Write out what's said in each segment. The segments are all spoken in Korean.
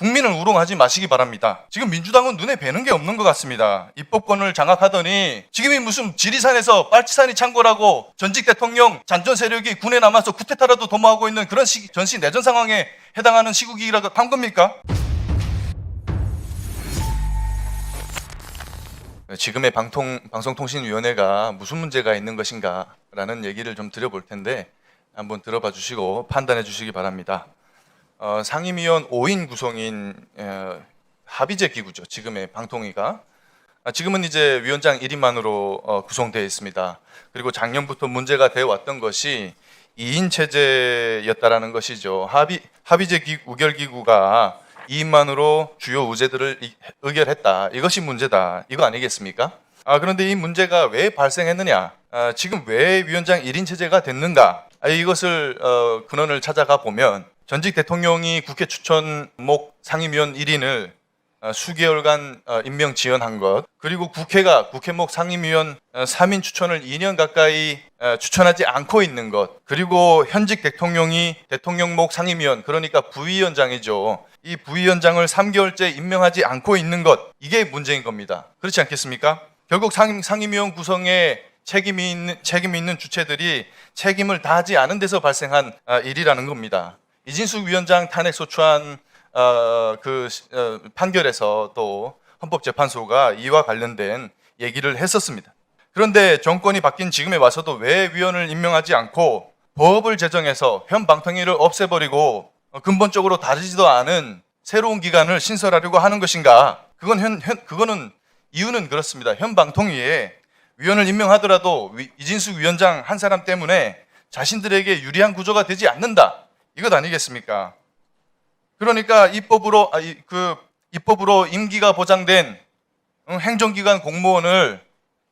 국민을 우롱하지 마시기 바랍니다. 지금 민주당은 눈에 뵈는 게 없는 것 같습니다. 입법권을 장악하더니 지금이 무슨 지리산에서 빨치산이 창궐하고 전직 대통령 잔존 세력이 군에 남아서 쿠데타라도 도모하고 있는 그런 전시 내전 상황에 해당하는 시국이라고 한 겁니까? 지금의 방송통신위원회가 무슨 문제가 있는 것인가 라는 얘기를 좀 드려볼 텐데 한번 들어봐 주시고 판단해 주시기 바랍니다. 상임위원 5인 구성인 합의제 기구죠. 지금의 방통위가. 지금은 이제 위원장 1인만으로 구성되어 있습니다. 그리고 작년부터 문제가 되어 왔던 것이 2인 체제였다라는 것이죠. 합의제 우결기구가 2인만으로 주요 의제들을 의결했다. 이것이 문제다. 이거 아니겠습니까? 그런데 이 문제가 왜 발생했느냐? 지금 왜 위원장 1인 체제가 됐는가? 이것을 근원을 찾아가 보면 전직 대통령이 국회 추천목 상임위원 1인을 수개월간 임명 지연한 것, 그리고 국회목 상임위원 3인 추천을 2년 가까이 추천하지 않고 있는 것, 그리고 현직 대통령이 대통령목 상임위원, 그러니까 부위원장이죠. 이 부위원장을 3개월째 임명하지 않고 있는 것, 이게 문제인 겁니다. 그렇지 않겠습니까? 결국 상임위원 구성에 책임이 있는 주체들이 책임을 다하지 않은 데서 발생한 일이라는 겁니다. 이진숙 위원장 탄핵 소추안 판결에서 또 헌법재판소가 이와 관련된 얘기를 했었습니다. 그런데 정권이 바뀐 지금에 와서도 왜 위원을 임명하지 않고 법을 제정해서 현 방통위를 없애버리고 근본적으로 다르지도 않은 새로운 기관을 신설하려고 하는 것인가? 그거는 이유는 그렇습니다. 현 방통위에 위원을 임명하더라도 이진숙 위원장 한 사람 때문에 자신들에게 유리한 구조가 되지 않는다. 이것 아니겠습니까? 그러니까 입법으로 임기가 보장된 행정기관 공무원을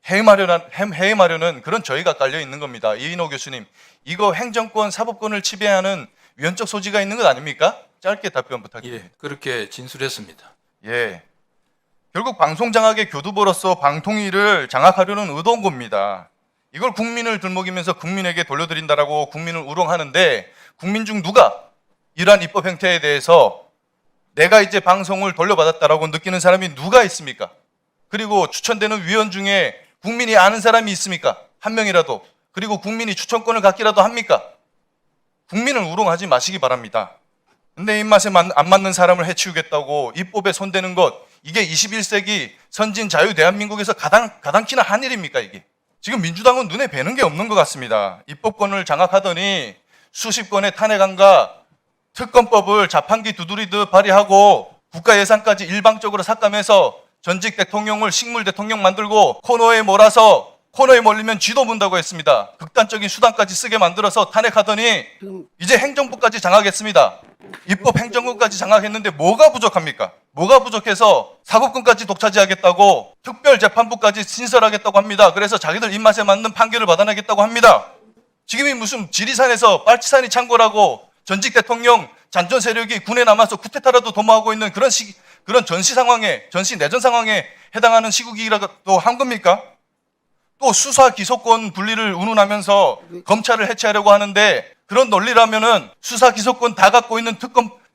해임하려는 그런 저희가 깔려 있는 겁니다. 이인호 교수님, 이거 행정권, 사법권을 지배하는 위헌적 소지가 있는 것 아닙니까? 짧게 답변 부탁드립니다. 예, 그렇게 진술했습니다. 예, 결국 방송장악의 교두보로서 방통위를 장악하려는 의도인 겁니다. 이걸 국민을 들먹이면서 국민에게 돌려드린다라고 국민을 우롱하는데, 국민 중 누가 이러한 입법 행태에 대해서 내가 이제 방송을 돌려받았다라고 느끼는 사람이 누가 있습니까? 그리고 추천되는 위원 중에 국민이 아는 사람이 있습니까? 한 명이라도. 그리고 국민이 추천권을 갖기라도 합니까? 국민을 우롱하지 마시기 바랍니다. 내 입맛에 안 맞는 사람을 해치우겠다고 입법에 손대는 것, 이게 21세기 선진 자유 대한민국에서 가당키나 한 일입니까, 이게? 지금 민주당은 눈에 뵈는 게 없는 것 같습니다. 입법권을 장악하더니 수십 건의 탄핵안과 특검법을 자판기 두드리듯 발의하고 국가 예산까지 일방적으로 삭감해서 전직 대통령을 식물 대통령 만들고 코너에 몰리면 쥐도 문다고 했습니다. 극단적인 수단까지 쓰게 만들어서 탄핵하더니 이제 행정부까지 장악했습니다. 입법 행정부까지 장악했는데 뭐가 부족합니까? 뭐가 부족해서 사법권까지 독차지하겠다고 특별재판부까지 신설하겠다고 합니다. 그래서 자기들 입맛에 맞는 판결을 받아내겠다고 합니다. 지금이 무슨 지리산에서 빨치산이 창궐하고 전직 대통령 잔존 세력이 군에 남아서 쿠데타라도 도모하고 있는 그런 전시 내전 상황에 해당하는 시국이라고 한 겁니까? 또 수사 기소권 분리를 운운하면서 검찰을 해체하려고 하는데, 그런 논리라면은 수사 기소권 다 갖고 있는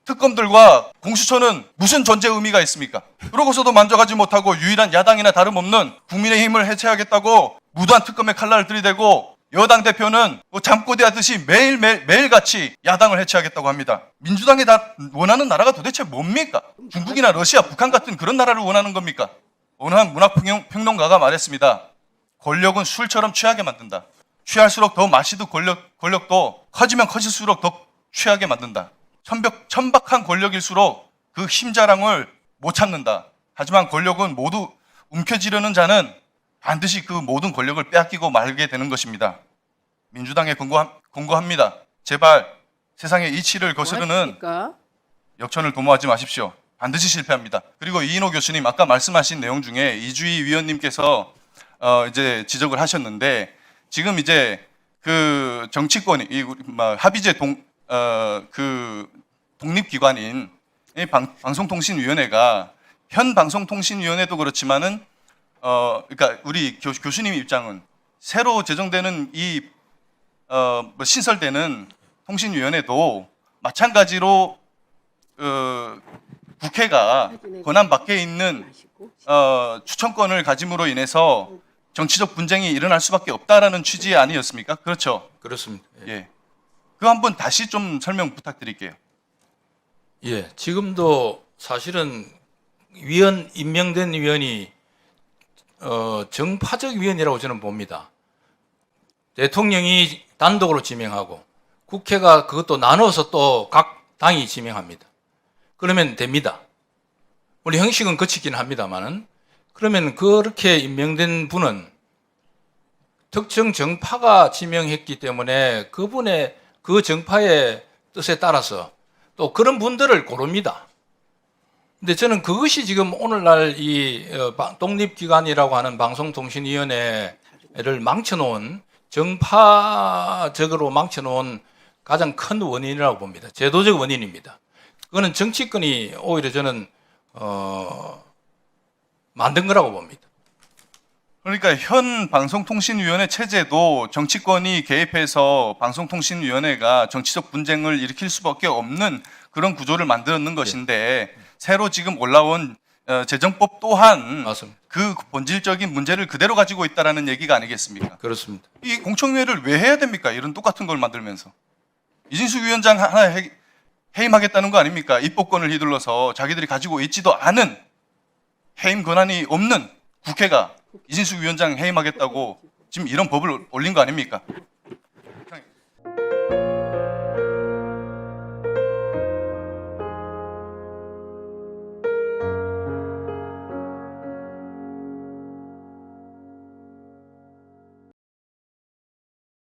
특검들과 공수처는 무슨 존재 의미가 있습니까? 그러고서도 만족하지 못하고 유일한 야당이나 다름없는 국민의힘을 해체하겠다고 무도한 특검의 칼날을 들이대고, 여당 대표는 잠꼬대 하듯이 매일같이 야당을 해체하겠다고 합니다. 민주당이 다 원하는 나라가 도대체 뭡니까? 중국이나 러시아, 북한 같은 그런 나라를 원하는 겁니까? 어느 한 문학평론가가 말했습니다. 권력은 술처럼 취하게 만든다. 취할수록 더 마시듯 권력도 커지면 커질수록 더 취하게 만든다. 천박한 권력일수록 그 힘자랑을 못 참는다. 하지만 권력은 모두 움켜쥐려는 자는 반드시 그 모든 권력을 빼앗기고 말게 되는 것입니다. 민주당에 권고합니다. 제발 세상의 이치를 거스르는 역천을 도모하지 마십시오. 반드시 실패합니다. 그리고 이인호 교수님, 아까 말씀하신 내용 중에 이주희 위원님께서 이제 지적을 하셨는데, 지금 이제 그 정치권이 합의제 독립기관인 방송통신위원회가, 현 방송통신위원회도 그렇지만은 그러니까 우리 교수님 입장은 새로 제정되는 신설되는 통신위원회도 마찬가지로 국회가 권한 밖에 있는 추천권을 가짐으로 인해서 정치적 분쟁이 일어날 수밖에 없다라는 취지 아니었습니까? 그렇죠. 그렇습니다. 예. 예. 그거 한번 다시 좀 설명 부탁드릴게요. 예, 지금도 사실은 임명된 위원이 정파적 위원이라고 저는 봅니다. 대통령이 단독으로 지명하고 국회가 그것도 나눠서 또 각 당이 지명합니다. 그러면 됩니다. 우리 형식은 거치긴 합니다만은 그러면 그렇게 임명된 분은 특정 정파가 지명했기 때문에 그분의 그 정파의 뜻에 따라서 또 그런 분들을 고릅니다. 근데 저는 그것이 지금 오늘날 이 독립기관이라고 하는 방송통신위원회를 망쳐놓은 정파적으로 망쳐놓은 가장 큰 원인이라고 봅니다. 제도적 원인입니다. 그거는 정치권이 오히려 저는 만든 거라고 봅니다. 그러니까 현 방송통신위원회 체제도 정치권이 개입해서 방송통신위원회가 정치적 분쟁을 일으킬 수밖에 없는 그런 구조를 만드는 것인데 새로 지금 올라온 재정법 또한 맞습니다. 그 본질적인 문제를 그대로 가지고 있다라는 얘기가 아니겠습니까? 그렇습니다. 이 공청회를 왜 해야 됩니까? 이런 똑같은 걸 만들면서 이진숙 위원장 하나 해임하겠다는 거 아닙니까? 입법권을 휘둘러서 자기들이 가지고 있지도 않은 해임 권한이 없는 국회가 이진숙 위원장 해임하겠다고 지금 이런 법을 올린 거 아닙니까?